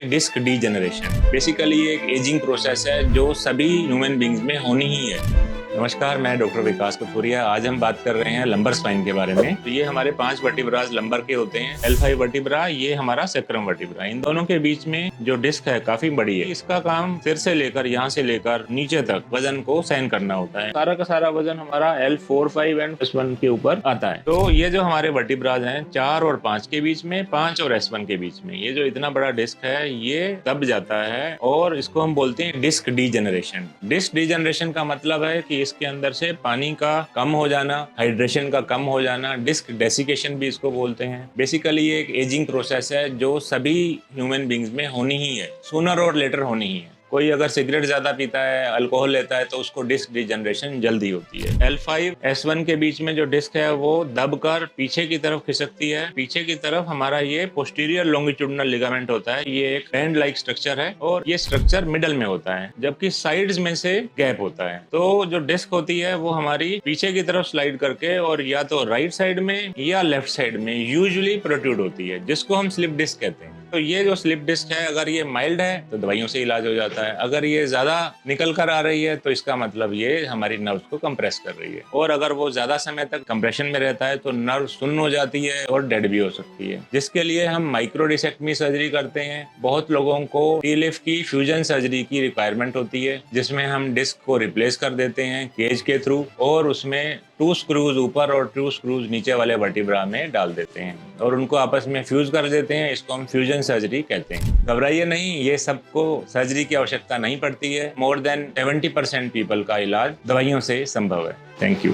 Disc degeneration basically एक ageing process है जो सभी ह्यूमन बींग्स में होनी ही है। नमस्कार, मैं डॉक्टर विकास कथोरिया। आज हम बात कर रहे हैं लंबर स्पाइन के बारे में। तो ये हमारे 5 वर्टिब्रास लंबर के होते हैं। L5 वर्टिब्रा, ये हमारा सेक्रम वर्टिब्रा। इन दोनों के बीच में जो डिस्क है काफी बड़ी है। इसका काम सिर से लेकर यहाँ से लेकर नीचे तक वजन को सहन करना होता है। सारा का सारा वजन हमारा L4, 5 एंड S1 के ऊपर आता है। तो ये जो हमारे वर्टिब्रास हैं 4 और 5 के बीच में, 5 और S1 के बीच में, ये जो इतना बड़ा डिस्क है ये दब जाता है और इसको हम बोलते हैं डिस्क डीजनरेशन। डिस्क डीजनरेशन का मतलब है कि इसके अंदर से पानी का कम हो जाना, हाइड्रेशन का कम हो जाना, डिस्क डेसिकेशन भी इसको बोलते हैं। बेसिकली ये एक एजिंग प्रोसेस है जो सभी ह्यूमन बींग्स में होनी ही है, सूनर और लेटर होनी ही है। कोई अगर सिगरेट ज्यादा पीता है, अल्कोहल लेता है, तो उसको डिस्क डीजनरेशन जल्दी होती है। L5 S1 के बीच में जो डिस्क है वो दबकर पीछे की तरफ खिसकती है। पीछे की तरफ हमारा ये पोस्टीरियर लॉन्गिट्यूडिनल लिगामेंट होता है। ये एक बैंड लाइक स्ट्रक्चर है और ये स्ट्रक्चर मिडल में होता है, जबकि साइड्स में से गैप होता है। तो जो डिस्क होती है वो हमारी पीछे की तरफ स्लाइड करके और या तो राइट साइड में या लेफ्ट साइड में यूजुअली प्रोट्रूड होती है, जिसको हम स्लिप डिस्क कहते हैं। तो ये जो स्लिप डिस्क है, अगर ये माइल्ड है तो दवाइयों से इलाज हो जाता है। अगर ये ज्यादा निकल कर आ रही है तो इसका मतलब ये हमारी नर्व्स को कंप्रेस कर रही है, और अगर वो ज्यादा समय तक कंप्रेशन में रहता है तो नर्व सुन्न हो जाती है और डेड भी हो सकती है, जिसके लिए हम माइक्रो डिसेक्टमी सर्जरी करते हैं। बहुत लोगों को टीएलएफ की फ्यूजन सर्जरी की रिक्वायरमेंट होती है, जिसमें हम डिस्क को रिप्लेस कर देते हैं केज के थ्रू और उसमें 2 स्क्रूज ऊपर और 2 स्क्रूज नीचे वाले वर्टिब्रा में डाल देते हैं और उनको आपस में फ्यूज कर देते हैं। इसको हम फ्यूजन सर्जरी कहते हैं। घबराइए नहीं, ये सबको सर्जरी की आवश्यकता नहीं पड़ती है। मोर देन 70% पीपल का इलाज दवाइयों से संभव है। Thank you.